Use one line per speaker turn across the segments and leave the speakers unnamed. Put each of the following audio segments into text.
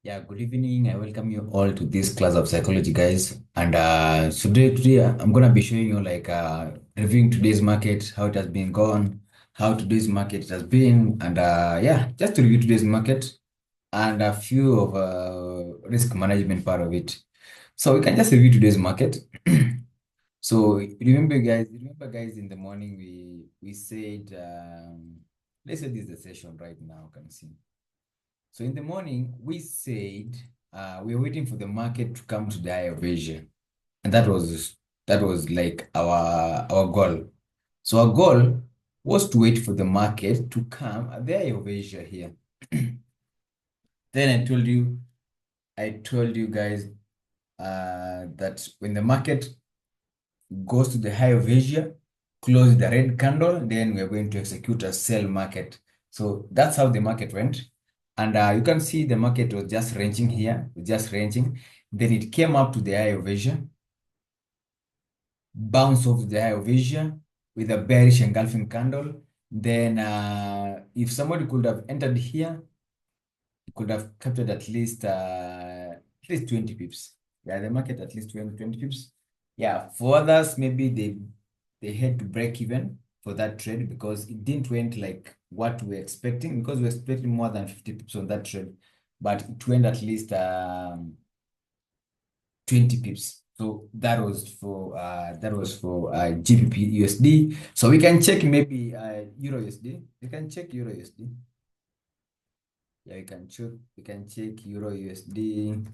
Yeah, good evening. I welcome you all to this class of psychology, guys. And today I'm gonna be showing you reviewing today's market, how it has been gone, how today's market has been, and yeah, just to review today's market and a few of risk management part of it. So we can just review today's market. So remember guys, in the morning we said let's say this is the session right now, can you see? So in the morning, we said we were waiting for the market to come to the eye of Asia, and that was like our goal. So our goal was to wait for the market to come at the eye of Asia here. Then I told you guys that when the market goes to the high of Asia, close the red candle, then we're going to execute a sell market. So that's how the market went. And you can see the market was just ranging here, just ranging. Then it came up to the high of Asia, bounced off the high of Asia with a bearish engulfing candle. Then if somebody could have entered here, it could have captured at least 20 pips. Yeah, the market at least 20 pips. Yeah, for others, maybe they had to break even for that trade because it didn't went like what we were expecting, because we were expecting more than 50 pips on that trade, but it went at least 20 pips. So that was for GBP USD. So we can check maybe Euro USD. We can check Euro USD. Yeah, we can check Euro USD.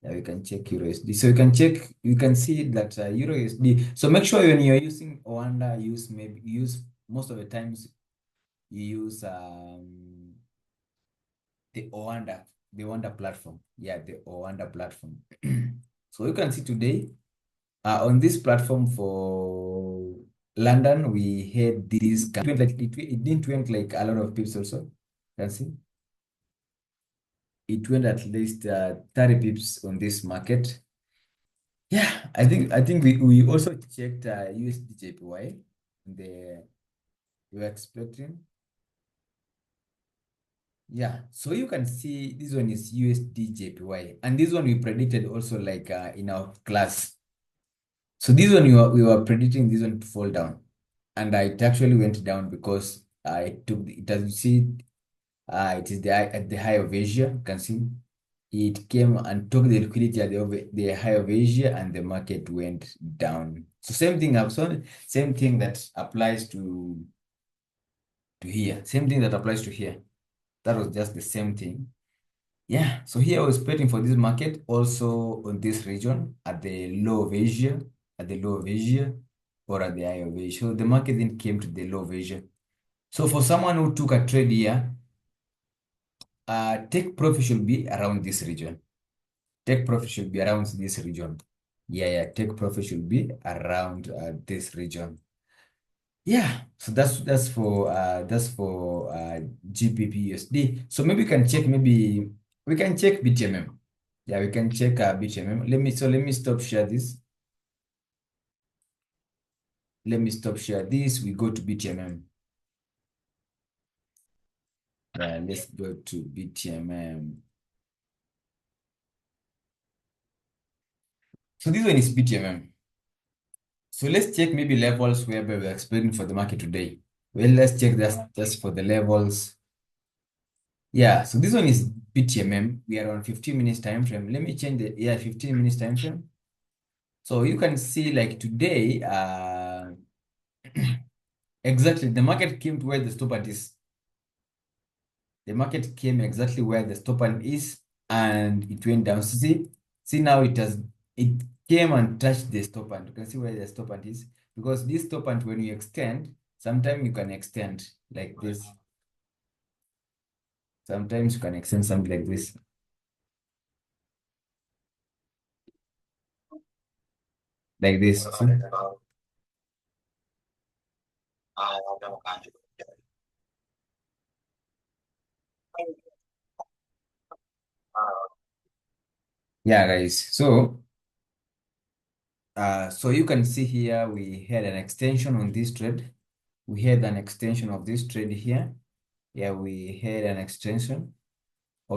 Yeah, we can check Euro USD. So you can see that Euro USD. So make sure when you're using Oanda, use most of the times you use the Oanda platform. Yeah, the Oanda platform. So you can see today on this platform for London, we had this it didn't went like a lot of pips also. You can see it went at least 30 pips on this market. Yeah, I think we also checked USD JPY. The we were expecting. Yeah, so you can see this one is USD JPY, and this one we predicted also like in our class. So this one we were predicting this one to fall down, and it actually went down because I took it, as you see, it is at the high of Asia. You can see it came and took the liquidity at the high of Asia, and the market went down. So same thing that applies to here. Same thing that applies to here. That was just the same thing. Yeah. So here I was waiting for this market also on this region at the low of Asia, at the low of Asia, or at the high of Asia. So the market then came to the low of Asia. So for someone who took a trade here, take profit should be around this region. Take profit should be around this region. Yeah, take profit should be around this region. Yeah, so that's for GBP USD. So maybe we can check, maybe we can check BTMM. Yeah, we can check BTMM. Let me stop share this. Let me stop share this. We go to BTMM. Let's go to BTMM. So this one is BTMM. So let's check maybe levels whereby we're expecting for the market today. Well, let's check that just for the levels. Yeah, so this one is BTMM. We are on 15 minutes time frame. Let me change the 15 minutes time frame. So you can see like today, exactly the market came to where the stop point is. The market came exactly where the stop point is, and it went down. So see now it came and touched the stop point. You can see where the stop point is, because this stop point, when you extend, sometimes you can extend like this. Sometimes you can extend something like this. Like this. See? Yeah, guys. So you can see here we had an extension on this trade. We had an extension of this trade here. Yeah, we had an extension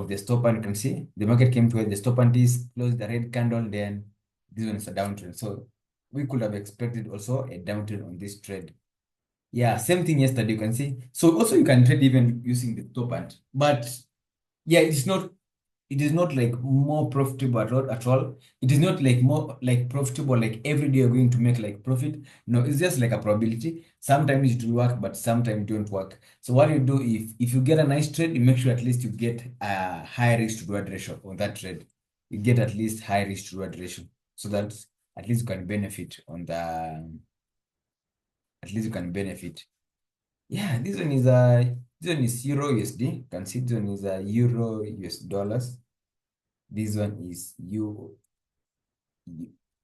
of the stop band. You can see the market came to where the stop band is, closed the red candle, then this one is a downtrend. So we could have expected also a downtrend on this trade. Yeah, same thing yesterday, you can see. So also you can trade even using the stop band. But yeah, it is not like more profitable at all. It is not like more like profitable, like every day you're going to make like profit. No, it's just like a probability. Sometimes it will work, but sometimes it don't work. So what you do, if you get a nice trade, you make sure at least you get a high risk to reward ratio on that trade. You get at least high risk to reward ratio, so that at least you can benefit on the at least you can benefit. Yeah, this one is Euro USD. You can see this one is a Euro US dollars. This one is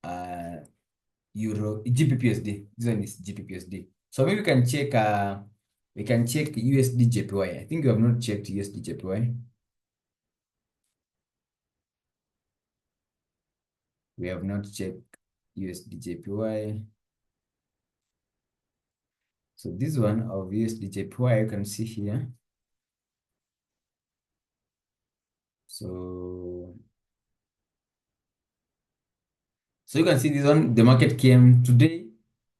uh Euro GBPUSD. This one is GBPUSD. So maybe we can check USD JPY. I think you have not checked USD JPY. We have not checked USD JPY. So this one of USD JPY you can see here. So you can see this one, the market came today.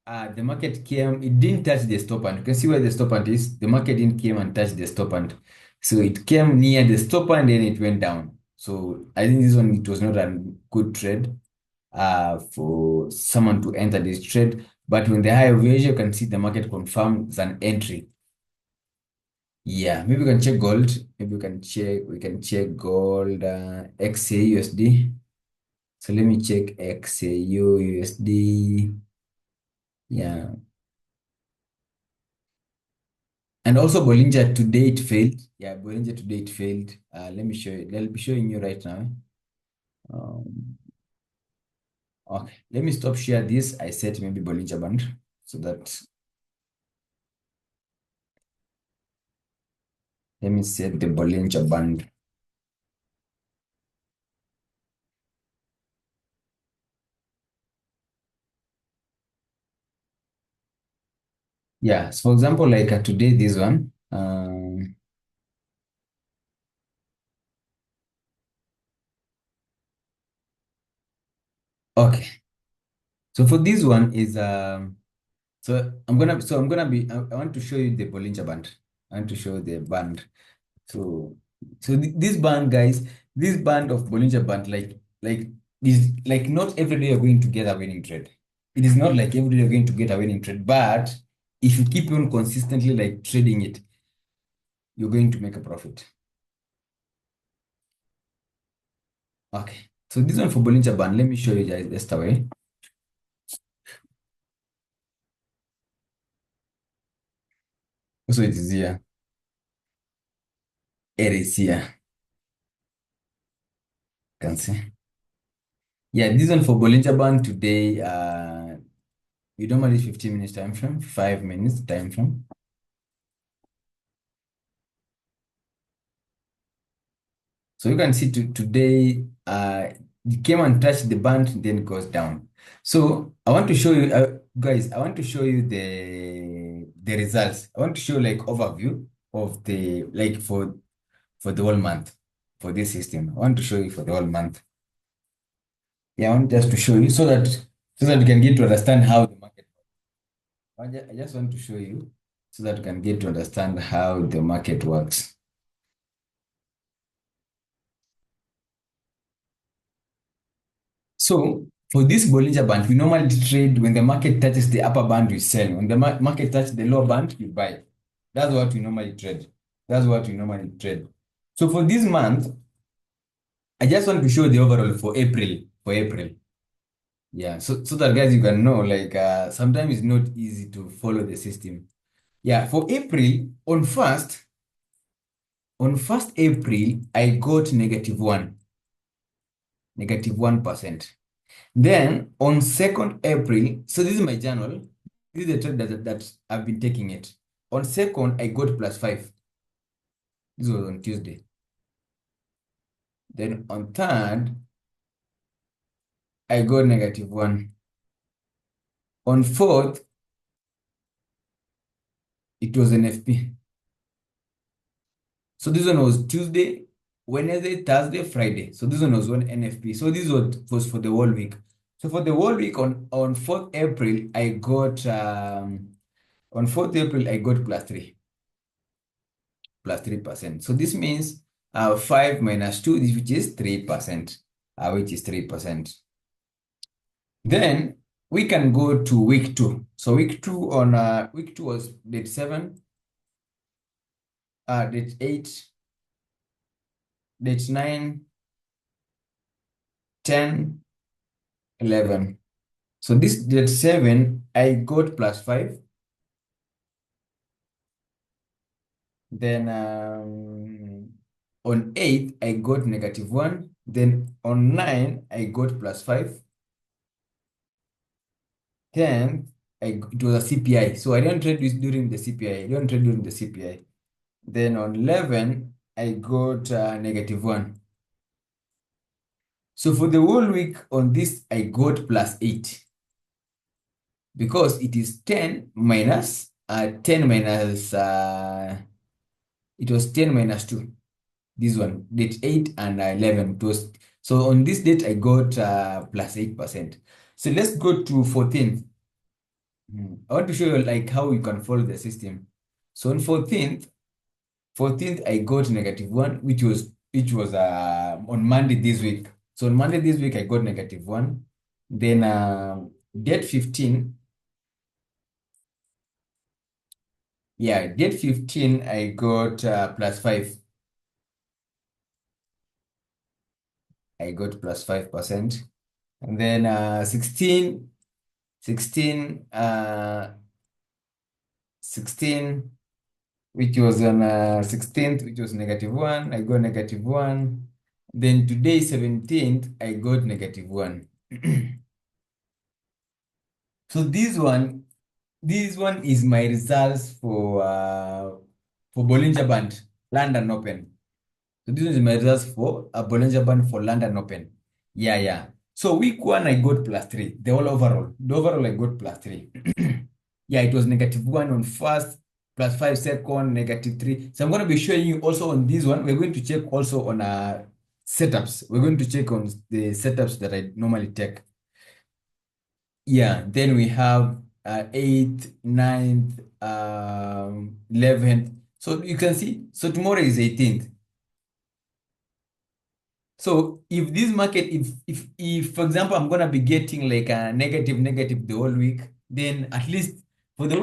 The market came, it didn't touch the stop band. You can see where the stop band is. The market didn't came and touch the stop band. So it came near the stop band, then it went down. So I think this one, it was not a good trade for someone to enter this trade. But when the high of Asia, you can see the market confirms an entry. Yeah, maybe we can check gold. Maybe we can check gold, XAUSD. So let me check XAUUSD. Yeah. And also Bollinger today it failed. Yeah, Bollinger today it failed. Let me show you. I'll be showing you right now. Um, okay, let me stop share this. I set maybe Bollinger Band so that let me set the Bollinger Band. Yeah, so for example, like today, this one. Okay, so for this one is I want to show you the Bollinger Band. I want to show the band. So, this band, guys, this band of Bollinger Band, like is like not every day you're going to get a winning trade. It is not like every day you're going to get a winning trade, but if you keep on consistently like trading it, you're going to make a profit. Okay. So this one for Bollinger Band, let me show you guys just away. So it is here. It is here. Can see. Yeah, this one for Bollinger Band today. We normally 15 minutes time frame, 5 minutes time frame. So you can see today, it came and touched the band, then it goes down. So I want to show you, guys, I want to show you the results. I want to show like overview of the, like for the whole month, for this system. I want to show you for the whole month. Yeah, I want just to show you so that you can get to understand how the market. I just want to show you so that you can get to understand how the market works. So for this Bollinger Band, we normally trade when the market touches the upper band, we sell. When the market touches the lower band, we buy. That's what we normally trade. That's what we normally trade. So for this month, I just want to show the overall for April. For April. Yeah. So that guys you can know, like sometimes it's not easy to follow the system. Yeah, for April, on first April, I got -1%. Then on 2nd April, so this is my journal. This is the trade that I've been taking it. On 2nd, I got +5. This was on Tuesday. Then on 3rd, I got -1. On 4th, it was an FP. So this one was Tuesday. Wednesday, Thursday, Friday. So this one was one NFP. So this was for the whole week. So for the whole week on 4th April, I got on 4th April, I got plus 3%. So this means 5 minus 2, which is 3%, which is 3%. Then we can go to week two. So week two was date 7, date 8, date 9, 10, 11. So this date 7, I got plus 5. Then on 8, I got negative 1. Then on 9, I got plus 5. 10, it was a CPI. So I don't trade this during the CPI. I don't trade during the CPI. Then on 11, I got negative 1. So for the whole week on this, I got plus 8 because it is 10 minus 10 minus it was 10 minus 2. This one, date 8 and 11. It was, so on this date, I got plus 8%. So let's go to 14th. I want to show you like how you can follow the system. So on 14th, I got negative 1, which was on Monday this week. So on Monday this week, I got negative 1. Then date 15, yeah, date 15, I got plus 5. I got plus 5%. And then 16, which was on 16th, which was negative 1, I got negative 1. Then today, 17th, I got negative 1. So this one is my results for Bollinger Band, London Open. So this is my results for Bollinger Band for London Open. Yeah, yeah. So week one, I got plus 3. The whole overall. The overall, I got plus 3. Yeah, it was negative 1 on first, plus 5 second, negative 3. So I'm going to be showing you also on this one. We're going to check also on setups. We're going to check on the setups that I normally take. Yeah, then we have 8th, 9th, 11th. So you can see, so tomorrow is 18th. So if this market, if for example, I'm gonna be getting like a negative the whole week, then at least for the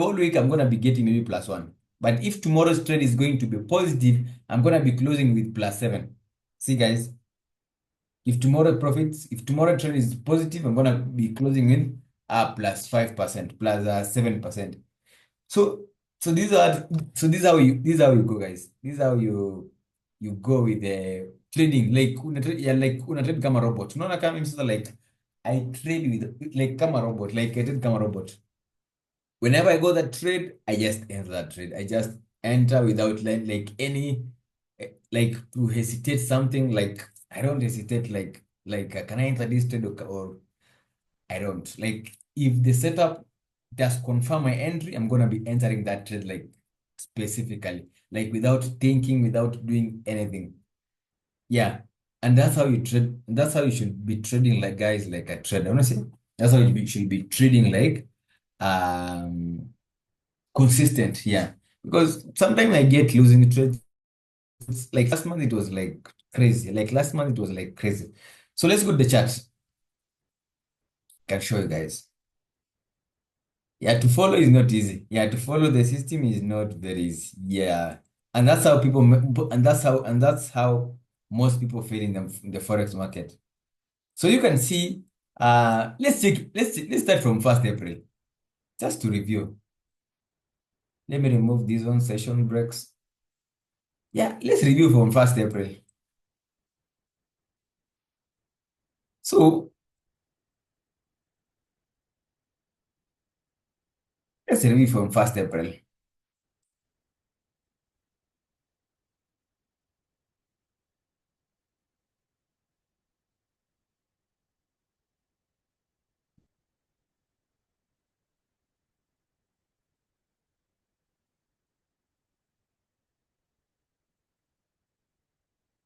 whole week, I'm gonna be getting maybe plus 1. But if tomorrow's trade is going to be positive, I'm gonna be closing with plus 7. See, guys, if tomorrow trade is positive, I'm gonna be closing in plus 5%, plus 7%. So so these are so this is how you go, guys. This is how you go with the trading. Like una trade kama robot. Unaona kama mimi sasa, like I trade with like kama robot. Like I trade kama robot. Whenever I go that trade, I just enter that trade. I just enter without like any like to hesitate something. Like I don't hesitate. Like can I enter this trade, or I don't. Like if the setup does confirm my entry, I'm gonna be entering that trade like specifically, like without thinking, without doing anything. Yeah. And that's how you trade. That's how you should be trading, like, guys, like a trader. Honestly, that's how should be trading, like um consistent. Yeah. Because sometimes I get losing trades. Like last month it was like crazy. Like last month it was like crazy. So let's go to the chart. Can show you guys. Yeah, to follow is not easy. Yeah, to follow the system is not very easy. Yeah. And that's how and that's how most people feel in the forex market. So you can see, let's start from 1st April. Just to review. Let me remove this one, session breaks. Yeah, let's review from 1st April. So let's review from 1st April.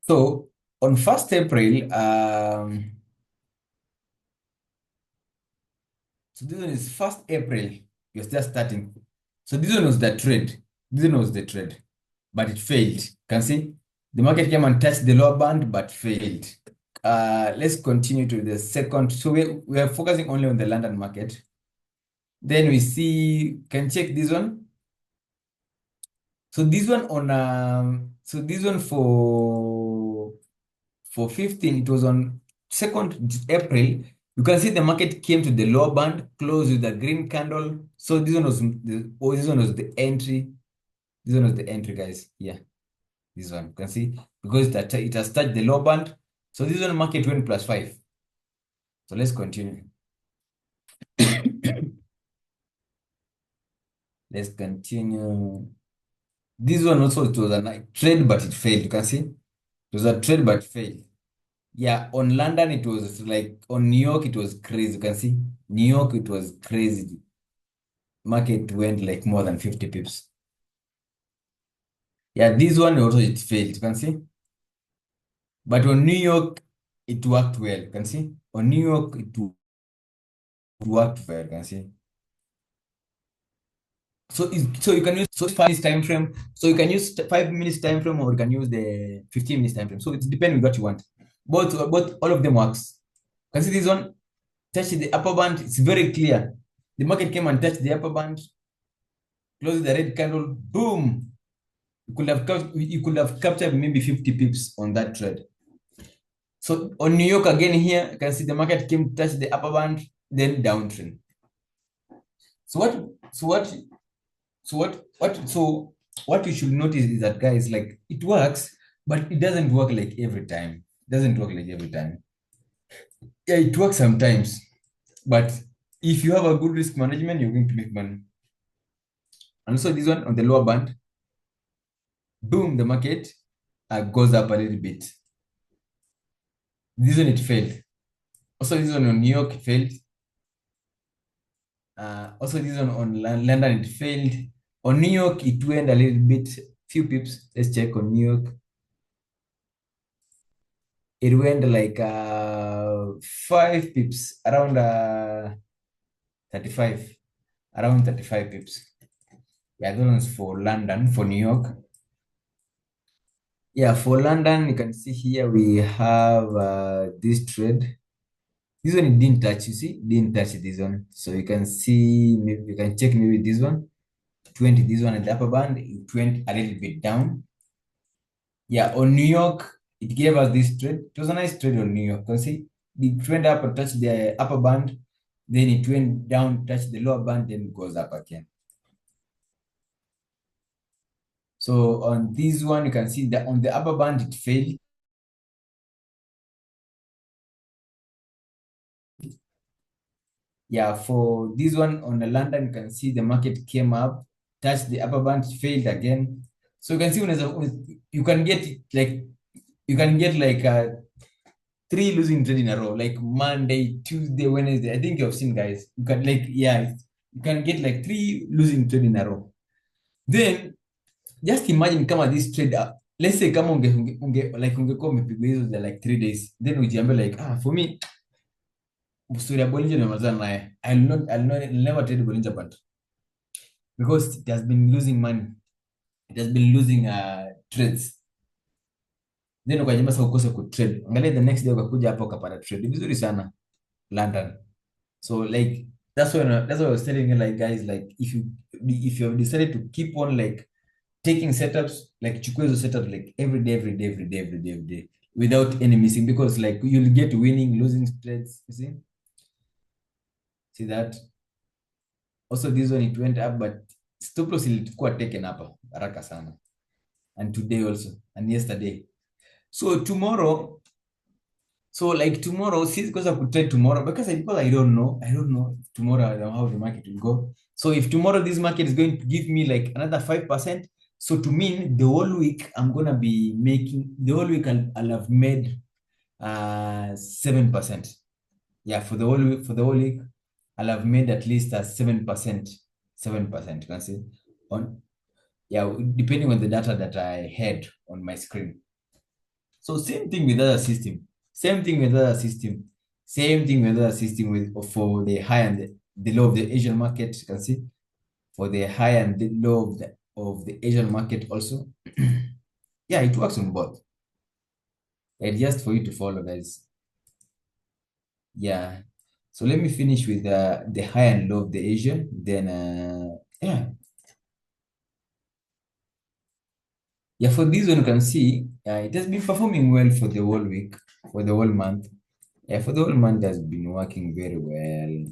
So on 1st April, so this one is 1st April. You're just starting. So this one was the trade. This one was the trade, but it failed. Can see the market came and touched the lower band, but failed. Let's continue to the second. So we are focusing only on the London market. Then we see, can check this one. So this one on so this one for 15, it was on 2nd April. You can see the market came to the lower band, closed with a green candle. So this one was this one was the entry. This one was the entry, guys. Yeah, this one. You can see because it has touched the lower band. So this one market went +5. So let's continue. Let's continue. This one also, it was a trade, but it failed. You can see it was a trade, but failed. Yeah, on London, it was like on New York, it was crazy. You can see New York, it was crazy. Market went like more than 50 pips. Yeah, this one also it failed. You can see. But on New York, it worked well. You can see. On New York, it worked well. You can see. So you can use 5 minutes time frame. So you can use 5 minutes time frame, or you can use the 15 minutes time frame. So it depends on what you want. Both all of them works. You can see this one touch the upper band. It's very clear. The market came and touched the upper band, closed the red candle, boom. You could have captured maybe 50 pips on that trade. So on New York again here, you can see the market came to touch the upper band, then downtrend. So what so what what you should notice is that, guys, like it works, but it doesn't work like every time. It doesn't work like every time. Yeah, it works sometimes, but if you have a good risk management, you're going to make money. And so this one on the lower band, boom, the market goes up a little bit. This one it failed. Also, this one on New York failed. Also, this one on London it failed. On New York, it went a little bit, few pips. Let's check on New York. It went like 5 pips, around 35, around 35 pips. Yeah, those ones for London, for New York. Yeah, for London, you can see here we have this trade. This one it didn't touch, you see, didn't touch this one. So you can see, maybe you can check maybe this one. 20, this one at the upper band, it went a little bit down. Yeah, on New York, it gave us this trade. It was a nice trade on New York. You can see it went up and touched the upper band, then it went down, touched the lower band, then goes up again. So on this one, you can see that on the upper band, it failed. Yeah, for this one on the London, you can see the market came up, touched the upper band, failed again. So you can see you can get like you can get 3 losing trade in a row, like Monday, Tuesday, Wednesday. I think you've seen, guys. You can you can get like 3 losing trade in a row. Then just imagine kama this trade let's say kama ungekuwa umepigwa hizo za like 3 days, then ujiambia like for me story ya Bollinger nimemalizana naye. I'll never trade Bollinger but because it has been losing money. It has been losing trades. Then ukajiambia sasa ukose ku trade. Angalia the next day ukakuja hapa ukapata trade. Vizuri sana London. So like that's why I was telling you, like, guys, like if you have decided to keep on like taking setups, like chukua hizo setups like every day without any missing, because like you'll get winning, losing trades. You see that. Also this one it went up, but stop loss ilikuwa taken hapa haraka sana, and today also and yesterday. So tomorrow, since because I could trade tomorrow, because I don't know tomorrow how the market will go. So if tomorrow this market is going to give me like another 5%, so to mean the whole week I'm gonna be making the whole week I'll have made 7%. Yeah, for the whole week I'll have made at least a 7%. 7%, you can see on, yeah, depending on the data that I had on my screen. So same thing with other system. Same thing with other system. Same thing with other system with for the high and the low of the Asian market. You can see for the high and the low of the Asian market also. Yeah, it works on both. And just for you to follow, guys. Yeah. So let me finish with the high and low of the Asian. Then yeah. Yeah, for this one you can see it has been performing well for the whole week, for the whole month. Yeah, for the whole month has been working very well.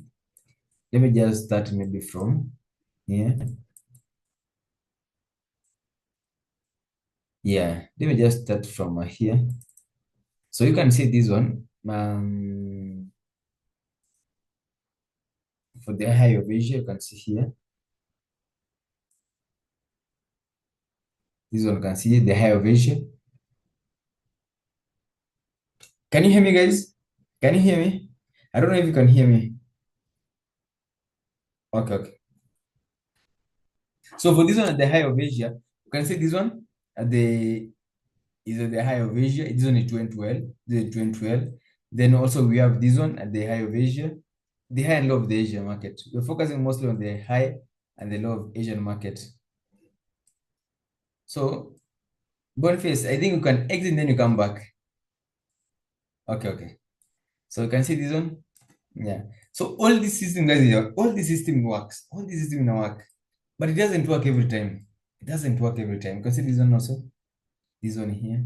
Let me just start maybe from here. Yeah, let me just start from here. So you can see this one. For the high of Asia, you can see here. This one you can see the high of Asia. Can you hear me, guys? Can you hear me? I don't know if you can hear me. Okay, okay. So for this one at the high of Asia, you can see this one at the is at the high of Asia. This one is 20 well. This is 20 well. Then also we have this one at the high of Asia, the high and low of the Asian market. We're focusing mostly on the high and the low of Asian market. So Boniface, I think you can exit then you come back. Okay, okay. So you can see this one. Yeah. So all this system, guys, all this system works. All this system will work, but it doesn't work every time. It doesn't work every time. You can see this one also. This one here.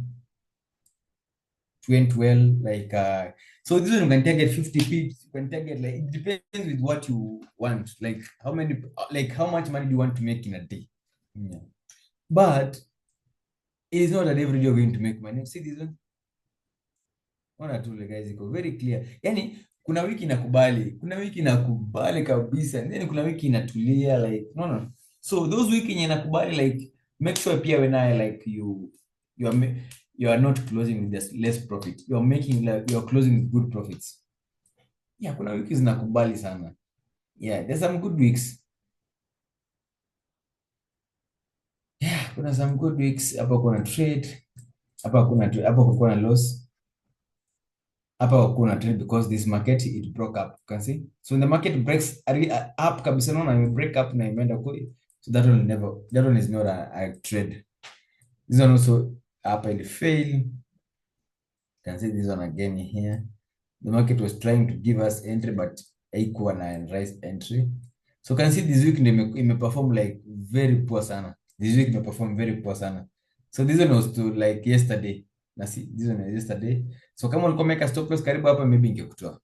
Went well, like so this one you can target 50 pips, you can target like it depends with what you want, like how many like how much money do you want to make in a day. Yeah. But it is not that every day you're going to make money. See this one or two guys iko very clear. Yani kuna wiki inakubali kabisa, and then kuna wiki inatulia like no. So those wiki yenye inakubali like make sure pia when I like you are you are not closing with this less profit. You are making like you are closing with good profits. Yeah, kuna wiki zinakubali sana. Yeah, there's some good weeks. Yeah, kuna some good weeks. Hapa kuna trade, hapa kuna loss. Hapa kuna trade because this market it broke up. You can see. So when the market breaks up kabisa naona ime break up na imeenda kule. So that one is not a trade. This one also hapa it fail. You can see this one again here. The market was trying to give us entry but haikuwa na rise entry. So can see this week imeperform like very poor sana. This week imeperform very poor sana. So this one was to like yesterday. Na see this one was yesterday. So kama ulikuwa umeweka stop loss karibu hapa maybe ingekutoa.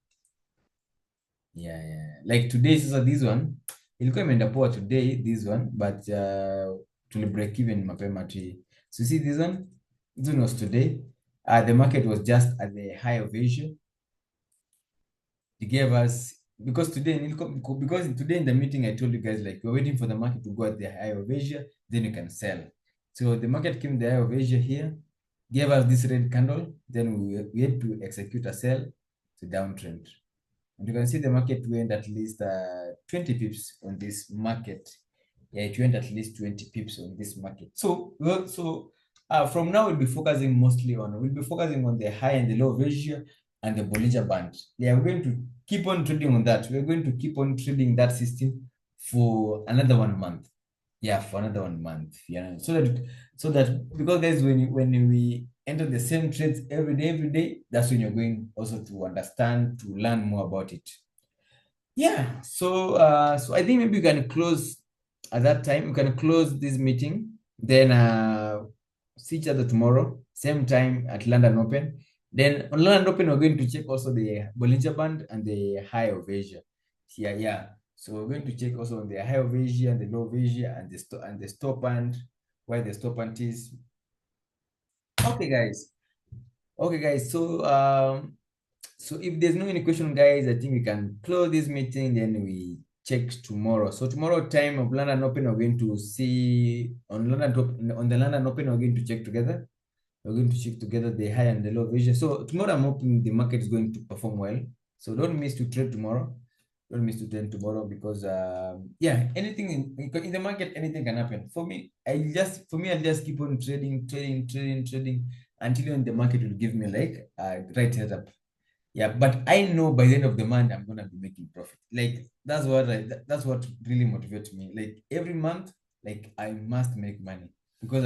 Yeah. Like today sasa this one ilikuwa imeenda poa today this one but tuli break even mapema tu. So see this one? This one was today. The market was just at the high of Asia. He gave us because today in the meeting I told you guys like we're waiting for the market to go at the high of Asia, then you can sell. So the market came the high of Asia here, gave us this red candle, then we had to execute a sell to downtrend. And you can see the market went at least 20 pips on this market. Yeah, it went at least 20 pips on this market. So from now we'll be focusing on the high and the low of Asia and the Bollinger Band. Yeah, we're going to keep on trading on that. We're going to keep on trading that system for another 1 month. Yeah, for another 1 month. Yeah, so that because guys, when we enter the same trades every day, that's when you're going also to understand to learn more about it. Yeah, so I think maybe we can close at that time. We can close this meeting, then see each other tomorrow, same time at London Open. Then on London Open, we're going to check also the Bollinger Band and the high of Asia. Yeah. So we're going to check also on the high of Asia and the low of Asia and the stop band, where the stop band is. Okay, guys. So if there's no any question, guys, I think we can close this meeting. Then we check tomorrow. So tomorrow time of London Open, we're going to see on the London Open, we're going to check together. We're going to check together the high and the low vision. So tomorrow I'm hoping the market is going to perform well. So don't miss to trade tomorrow. Don't miss to trade tomorrow because yeah, anything in the market, anything can happen. For me, I'll just keep on trading. until when the market will give me like right setup. Yeah, but I know by the end of the month I'm gonna be making profit. Like that's what really motivates me. Like every month, like I must make money because